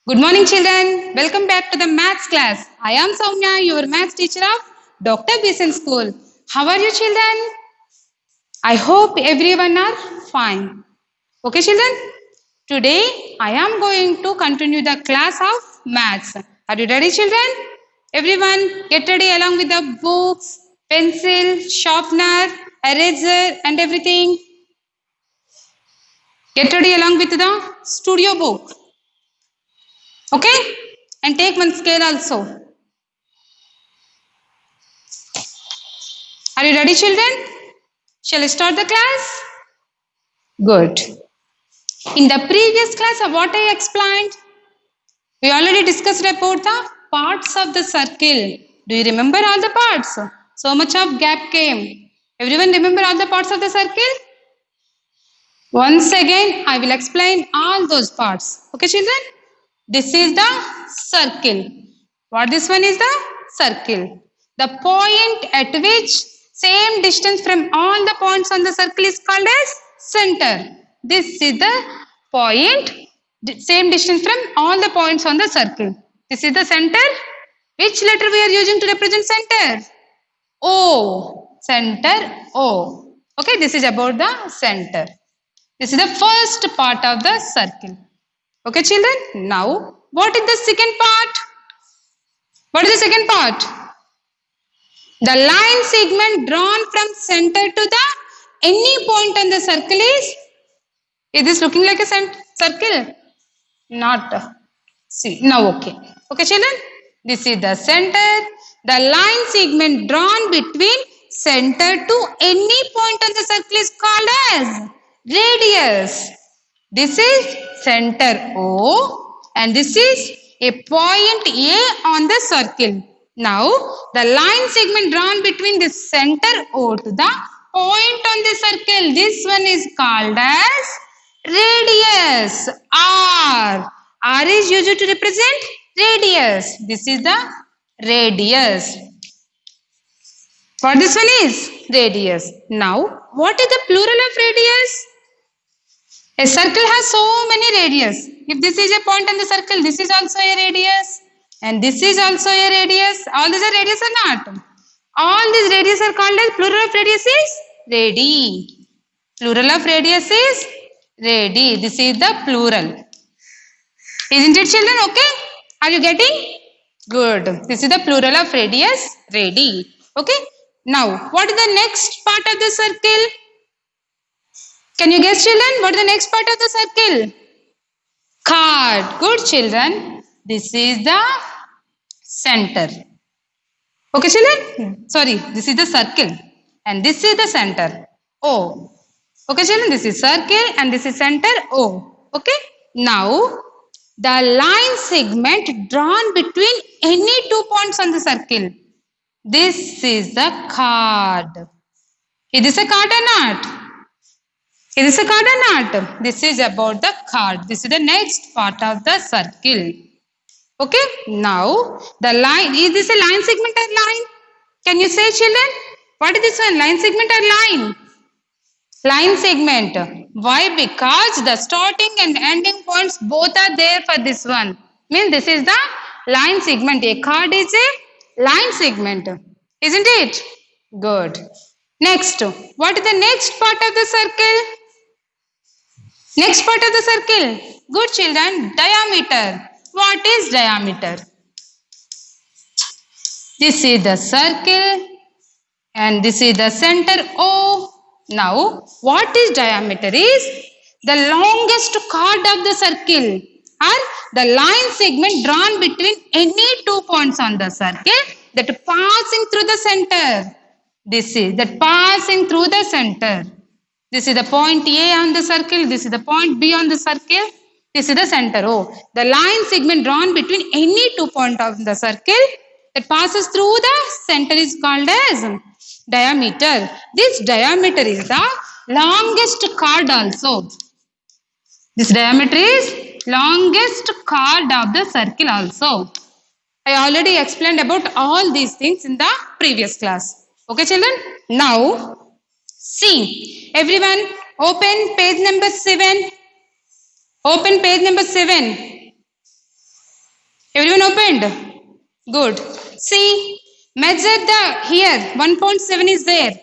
Good morning, children. Welcome back to the maths class. I am Soumya, your maths teacher of Dr. Beeson School. How are you, children? I hope everyone are fine. Okay, children? Today, I am going to continue the class of maths. Are you ready, children? Everyone, get ready along with the books, pencil, sharpener, eraser, and everything. Get ready along with the studio book. Okay? And take one scale also. Are you ready, children? Shall I start the class? Good. In the previous class, what I explained, we already discussed about the parts of the circle. Do you remember all the parts? So much of gap came. Everyone remember all the parts of the circle? Once again, I will explain all those parts. Okay, children? This is the circle. What this one is the circle. The point at which same distance from all the points on the circle is called as center. This is the point, same distance from all the points on the circle. This is the center. Which letter we are using to represent center? O. Center O. Okay, this is about the center. This is the first part of the circle. Okay, children. Now, what is the second part? What is the second part? The line segment drawn from center to the any point on the circle is this looking like a circle? Not. See, now okay. Okay, children. This is the center. The line segment drawn between center to any point on the circle is called as radius. This is center O and this is a point A on the circle. Now, the line segment drawn between the center O to the point on the circle, this one is called as radius R. R is used to represent radius. This is the radius. What this one is? Radius. Now, what is the plural of radius? A circle has so many radius. If this is a point on the circle, this is also a radius. And this is also a radius. All these are radius or not? All these radius are called as plural of radius is radii. Plural of radius is radii. This is the plural. Isn't it, children? Okay? Are you getting? Good. This is the plural of radius, radii. Okay? Now, what is the next part of the circle? Can you guess, children? What is the next part of the circle? Chord. Good, children. This is the center. Okay, children? Sorry, this is the circle. And this is the center. O. Okay, children? This is circle and this is center O. Okay? Now, the line segment drawn between any 2 points on the circle. This is the chord. Is this a chord or not? Is this a chord or not? This is about the chord. This is the next part of the circle. Okay. Now, the line, is this a line segment or line? Can you say, children? What is this one? Line segment or line? Line segment. Why? Because the starting and ending points both are there for this one. Means this is the line segment. A chord is a line segment. Isn't it? Good. Next. What is the next part of the circle? Next part of the circle. Good, children. Diameter. What is diameter? This is the circle and this is the center O. Now, what is diameter is the longest chord of the circle or the line segment drawn between any 2 points on the circle that passing through the center. This is that passing through the center. This is the point A on the circle. This is the point B on the circle. This is the center O. The line segment drawn between any 2 points of the circle that passes through the center is called as diameter. This diameter is the longest chord also. This diameter is longest chord of the circle also. I already explained about all these things in the previous class. Okay, children? Now, see, everyone open page number 7. Open page number 7. Everyone opened? Good. See, measure the here 1.7 is there.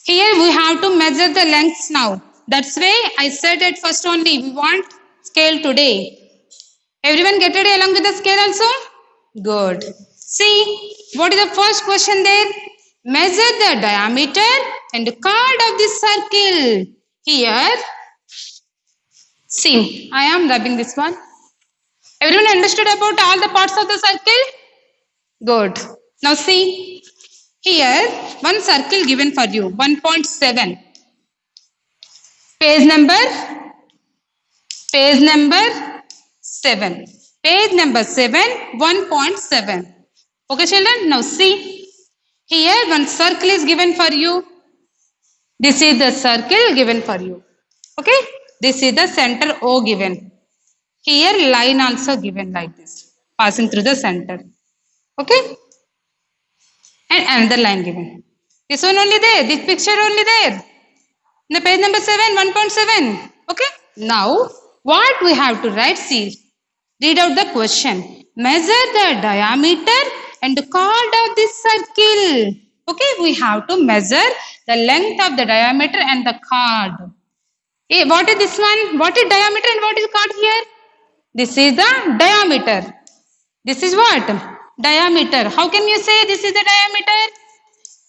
Here we have to measure the lengths now. That's why I said at first only we want scale today. Everyone get ready along with the scale also? Good. See, what is the first question there? Measure the diameter and chord of this circle. Here, see, I am rubbing this one. Everyone understood about all the parts of the circle? Good. Now see, here one circle given for you, 1.7. Page number 7. Page number 7, 1.7. Okay, children. Now see, here one circle is given for you. This is the circle given for you. Okay, this is the center O given. Here line also given like this, passing through the center. Okay, and another line given. This one only there. This picture only there. In the page number 7, 1.7. Okay. Now, what we have to write? See, read out the question. Measure the diameter and chord of this circle. Okay, we have to measure the length of the diameter and the chord. What is this one? What is diameter and what is chord here? This is the diameter. This is what? Diameter. How can you say this is the diameter?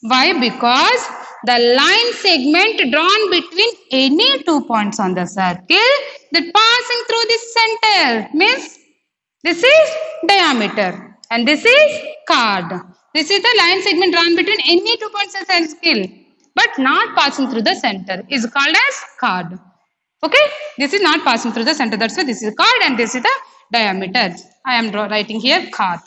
Why? Because the line segment drawn between any 2 points on the circle that passing through this center means this is diameter and this is chord. This is the line segment drawn between any 2 points on the circle but not passing through the center is called as chord. Okay, this is not passing through the center. That's why this is chord and this is the diameter. I am writing here chord.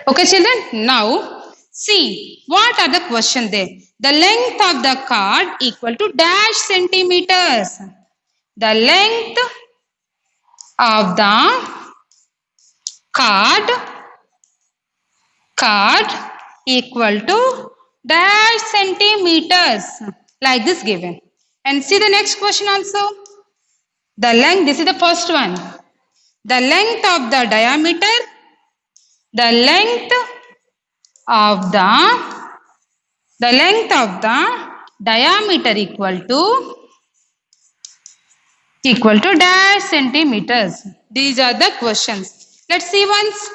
Okay, children. Now, see, what are the question there? The length of the chord equal to dash centimeters. The length of the chord equal to dash centimeters. Like this given. And see the next question also. The length, this is the first one. The length of the diameter. The length of the diameter equal to dash centimeters. These are the questions. Let's see once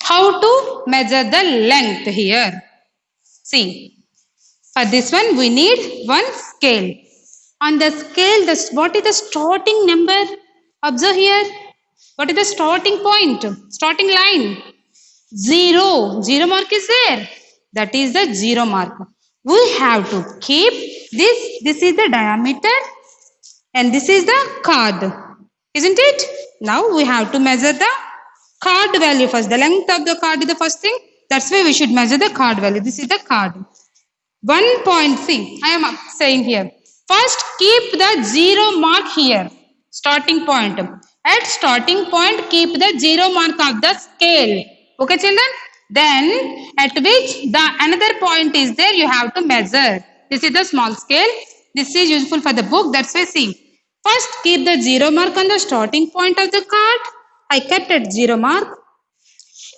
how to measure the length here. See, for this one we need one scale. On the scale, what is the starting number? Observe here. What is the starting point? Starting line? 0. 0 mark is there. That is the 0 mark. We have to keep this. This is the diameter and this is the chord. Isn't it? Now we have to measure the chord value first. The length of the chord is the first thing. That's why we should measure the chord value. This is the chord. 1.3. I am saying here. First keep the 0 mark here. Starting point. At starting point keep the 0 mark of the scale. Okay, children? Then at which the another point is there, you have to measure. This is the small scale. This is useful for the book. That's why see. First keep the 0 mark on the starting point of the chord. I kept at 0 mark.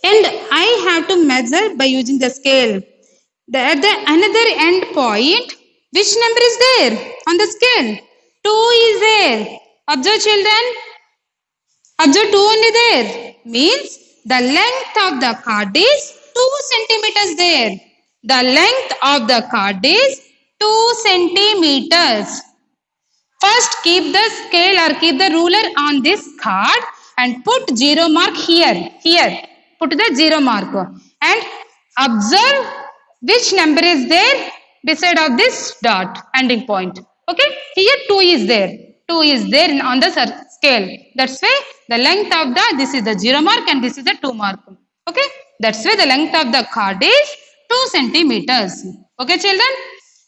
And I have to measure by using the scale. At the another end point, which number is there on the scale? 2 is there. Observe, children. Observe 2 only there. Means the length of the chord is 2 centimeters there. The length of the chord is 2 centimeters. First keep the scale or keep the ruler on this chord and put 0 mark here. Here. Put the 0 mark. And observe which number is there beside of this dot ending point. Okay. Here 2 is there. 2 is there on the scale. That's why the length of this is the 0 mark and this is the 2 mark. Okay. That's why the length of the chord is 2 centimeters. Okay, children.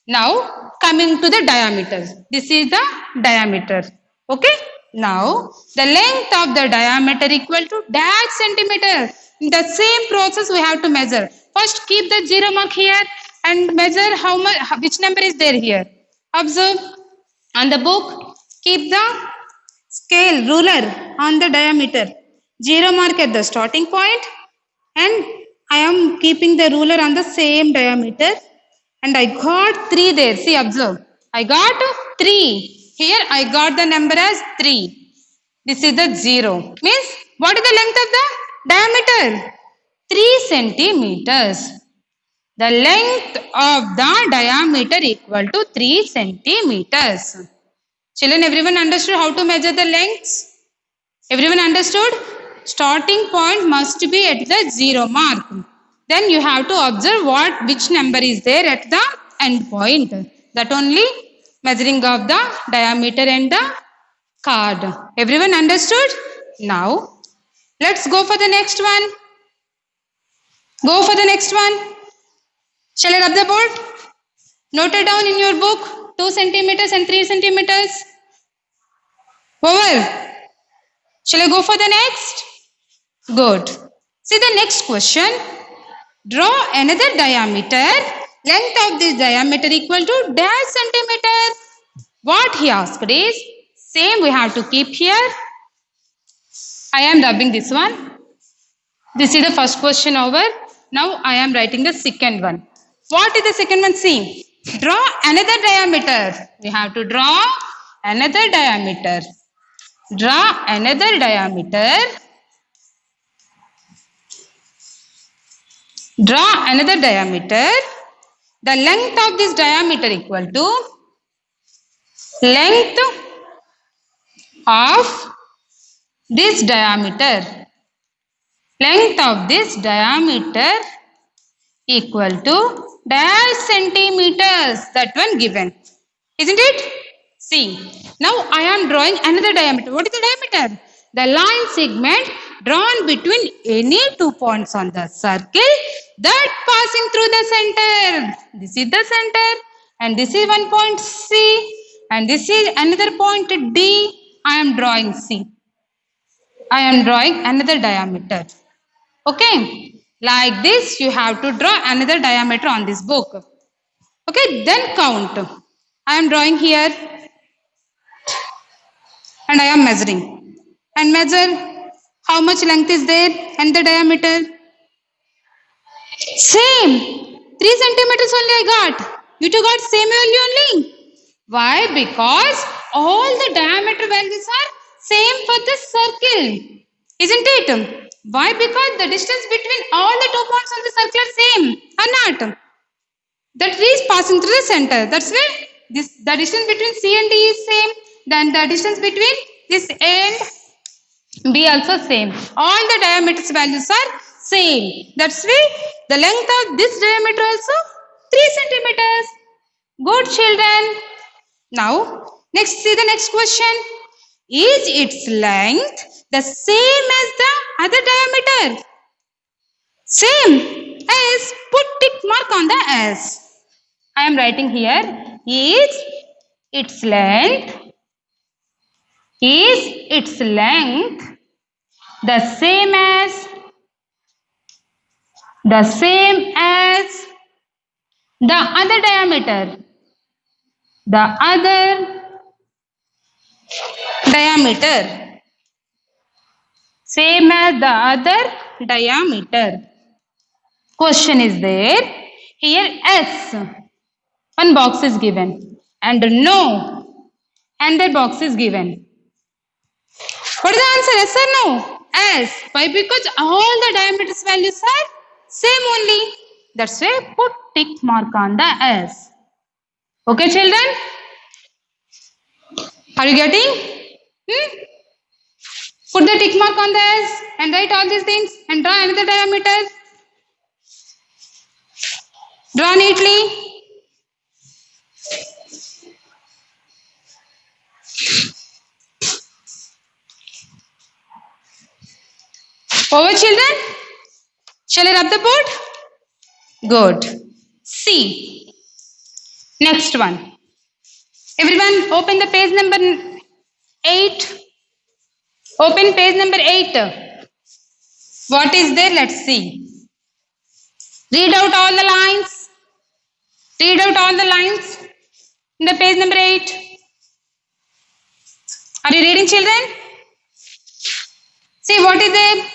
Now coming to the diameter. This is the diameter. Okay. Now the length of the diameter equal to dash centimeter. In the same process we have to measure. First keep the 0 mark here and measure how much, which number is there here. Observe on the book. Keep the scale ruler on the diameter. 0 mark at the starting point, and I am keeping the ruler on the same diameter, and I got 3 there. See, observe. I got 3. Here I got the number as 3. This is the 0. Means, what is the length of the diameter? 3 centimeters. The length of the diameter equal to 3 centimeters. Children, everyone understood how to measure the lengths? Everyone understood? Starting point must be at the 0 mark. Then you have to observe which number is there at the end point. That only measuring of the diameter and the card. Everyone understood? Now, let's go for the next one. Go for the next one. Shall I rub the board? Note it down in your book. 2 centimeters and 3 centimeters. Over. Shall I go for the next? Good. See the next question. Draw another diameter. Length of this diameter equal to dash centimeter. What he asked is, same we have to keep here. I am rubbing this one. This is the first question over. Now I am writing the second one. What is the second one? See. Draw another diameter. We have to draw another diameter. Draw another diameter. Draw another diameter. The length of this diameter equal to length of this diameter. Length of this diameter equal to dash centimeters. That one given. Isn't it? See. Now I am drawing another diameter. What is the diameter? The line segment drawn between any 2 points on the circle that passing through the center. This is the center, and this is one point C, and this is another point D. I am drawing C. I am drawing another diameter. Okay. Like this, you have to draw another diameter on this book. Okay. Then count. I am drawing here, and I am measuring. And measure how much length is there and the diameter. Same. 3 centimeters only I got. You two got same value only. Why? Because all the diameter values are same for the circle. Isn't it? Why? Because the distance between all the 2 points on the circle are same or not? That is passing through the center. That's why the distance between C and D is same. Then the distance between this and B also same. All the diameters values are same. That's why the length of this diameter also 3 centimeters. Good children. Now, next see the next question. Is its length the same as the other diameter? Same. S. Put tick mark on the S. I am writing here. Is its length the same as the other diameter? The other diameter. Same as the other diameter. Question is there. Here S. One box is given. And no. Another box is given. What is the answer? Yes or no? S. Why? Because all the diameters values are same only. That's why put tick mark on the S. Okay, children? Are you getting? Put the tick mark on the S and write all these things and draw another diameter. Draw neatly. Over, children? Shall I rub the board? Good. C. Next one. Everyone open the page number 8. Open page number 8. What is there? Let's see. Read out all the lines. Read out all the lines in the page number 8. Are you reading, children? See what is it?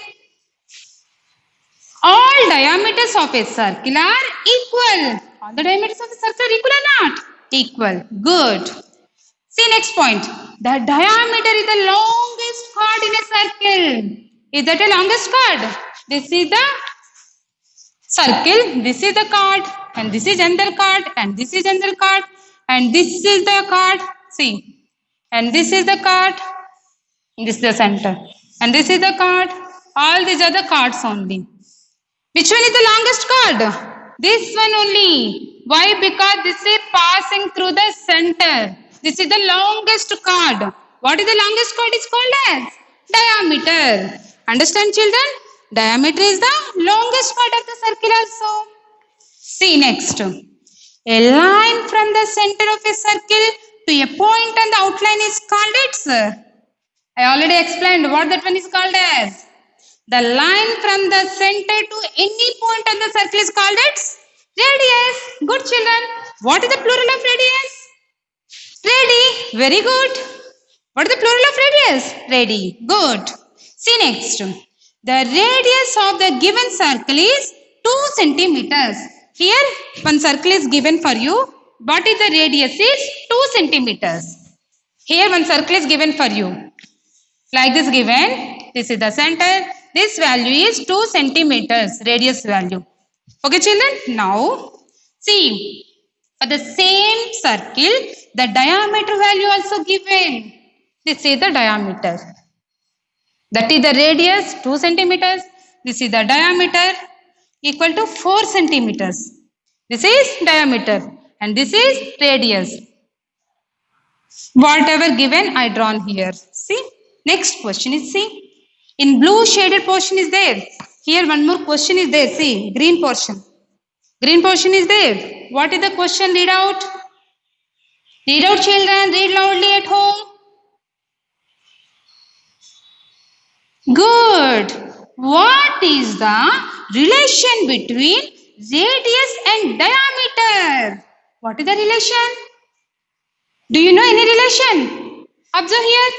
All diameters of a circle are equal. All the diameters of a circle are equal or not? Equal. Good. See next point. The diameter is the longest chord in a circle. Is that a longest chord? This is the circle. This is the chord. And this is another chord. And this is another chord. And this is the chord. See. And this is the chord. This is the center. And this is the chord. All these are the chords only. Which one is the longest chord? This one only. Why? Because this is passing through the center. This is the longest chord. What is the longest chord? Is called as diameter. Understand, children? Diameter is the longest part of the circle also. See next. A line from the center of a circle to a point on the outline is called its. I already explained what that one is called as. The line from the center to any point on the circle is called its radius. Good children. What is the plural of radius? Radi. Very good. What is the plural of radius? Radi. Good. See next. The radius of the given circle is 2 centimeters. Here one circle is given for you. What is the radius is 2 centimeters. Here one circle is given for you. Like this given. This is the center. This value is 2 centimeters, radius value. Okay, children? Now, see, for the same circle, the diameter value also given. This is the diameter. That is the radius, 2 centimeters. This is the diameter, equal to 4 centimeters. This is diameter and this is radius. Whatever given, I drawn here. See, next question is see. In blue shaded portion is there. Here one more question is there. See, green portion. Green portion is there. What is the question? Read out. Read out, children. Read loudly at home. Good. What is the relation between radius and diameter? What is the relation? Do you know any relation? Observe here.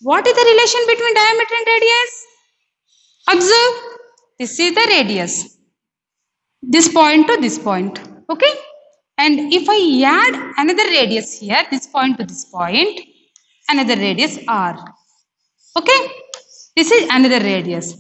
What is the relation between diameter and radius? Observe. This is the radius. This point to this point. Okay. And if I add another radius here, this point to this point, another radius R. Okay. This is another radius.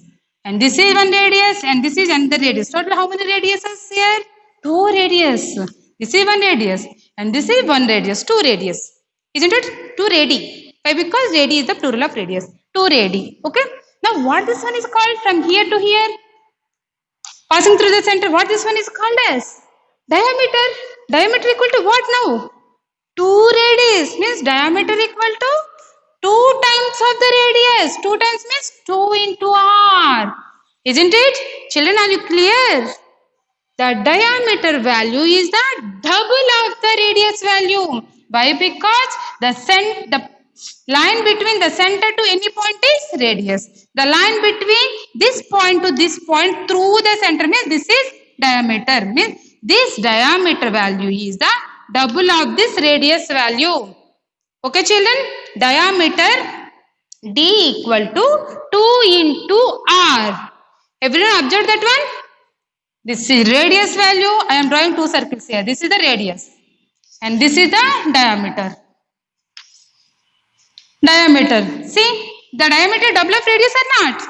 And this is one radius and this is another radius. Total how many radiuses here? 2 radius. This is one radius and this is one radius. 2 radius. Isn't it? 2 radii. Why? Because radii is the plural of radius. 2 radii. Okay. Now what this one is called from here to here? Passing through the center. What this one is called as? Diameter. Diameter equal to what now? 2 radius means diameter equal to 2 times of the radius. 2 times means 2 into R. Isn't it? Children, are you clear? The diameter value is the double of the radius value. Why? Because the line between the center to any point is radius. The line between this point to this point through the center means this is diameter. Means this diameter value is the double of this radius value. Okay, children? Diameter D equal to 2 into R. Everyone observe that one? This is radius value. I am drawing 2 circles here. This is the radius. And this is the diameter. Diameter. See, the diameter double of radius or not?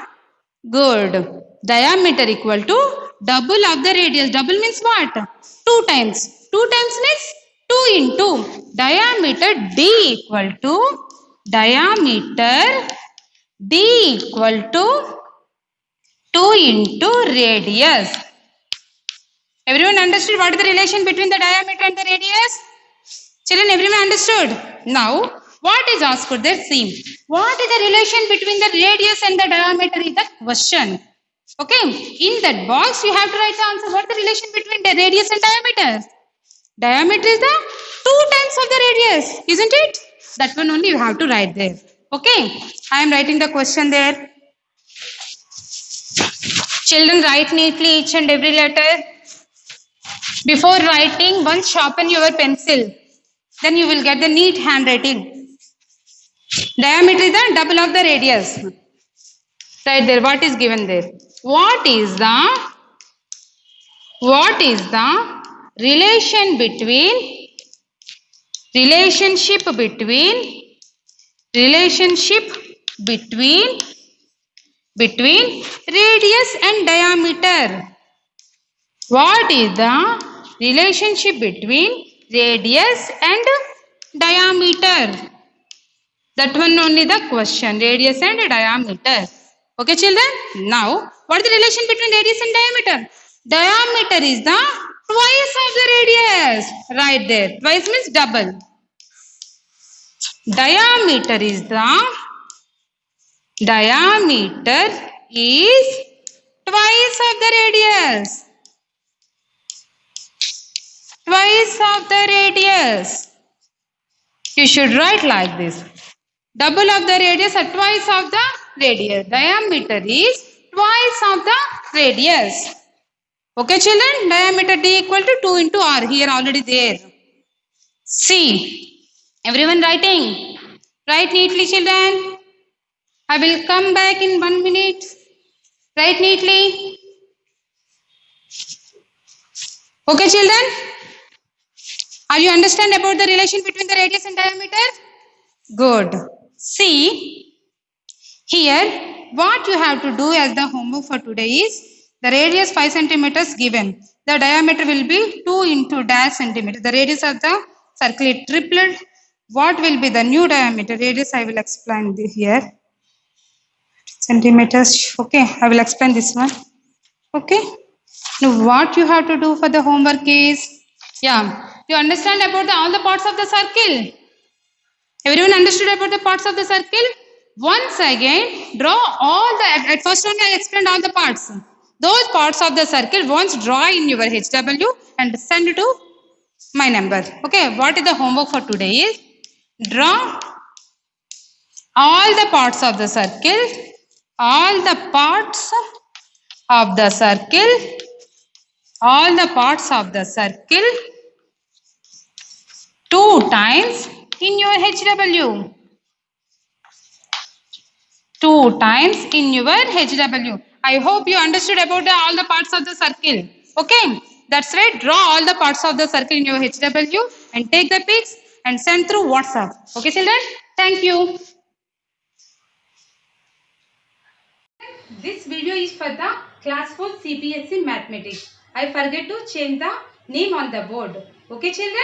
Good. Diameter equal to double of the radius. Double means what? 2 times. 2 times means 2 into diameter D equal to diameter D equal to 2 into radius. Everyone understood what is the relation between the diameter and the radius? Children, everyone understood? Now, what is asked there? See, what is the relation between the radius and the diameter is the question. Okay, in that box you have to write the answer. What is the relation between the radius and diameter? Diameter is the 2 times of the radius, isn't it? That one only you have to write there. Okay, I am writing the question there. Children, write neatly each and every letter. Before writing, once sharpen your pencil. Then you will get the neat handwriting. Diameter is the double of the radius. Right there, what is given there? What is the relation between relationship between radius and diameter? What is the relationship between radius and diameter? That one only the question, radius and diameter. Okay, children? Now, what is the relation between radius and diameter? Diameter is the twice of the radius. Right there. Twice means double. Diameter is twice of the radius. Twice of the radius. You should write like this. Double of the radius or twice of the radius. Diameter is twice of the radius. Okay, children? Diameter D equal to 2 into R. Here already there. C. Everyone writing? Write neatly, children. I will come back in 1 minute. Write neatly. Okay, children? Are you understand about the relation between the radius and diameter? Good. See, here what you have to do as the homework for today is the radius 5 centimeters given. The diameter will be 2 into dash centimeter. The radius of the circle is tripled. What will be the new diameter? Radius I will explain here. Centimeters. Okay, I will explain this one. Okay. Now what you have to do for the homework is, you understand about all the parts of the circle. Everyone understood about the parts of the circle? Once again, draw all the, at first only I explained all the parts. Those parts of the circle, once draw in your HW and send to my number. Okay, what is the homework for today is, draw all the parts of the circle, all the parts of the circle, all the parts of the circle 2 times in your HW. 2 times in your HW. I hope you understood about all the parts of the circle. Okay, that's right. Draw all the parts of the circle in your HW and take the pics and send through WhatsApp. Okay, children? Thank you. This video is for the class 4 CBSE Mathematics. I forget to change the name on the board. Okay, children?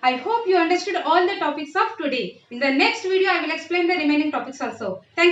I hope you understood all the topics of today. In the next video, I will explain the remaining topics also. Thank you.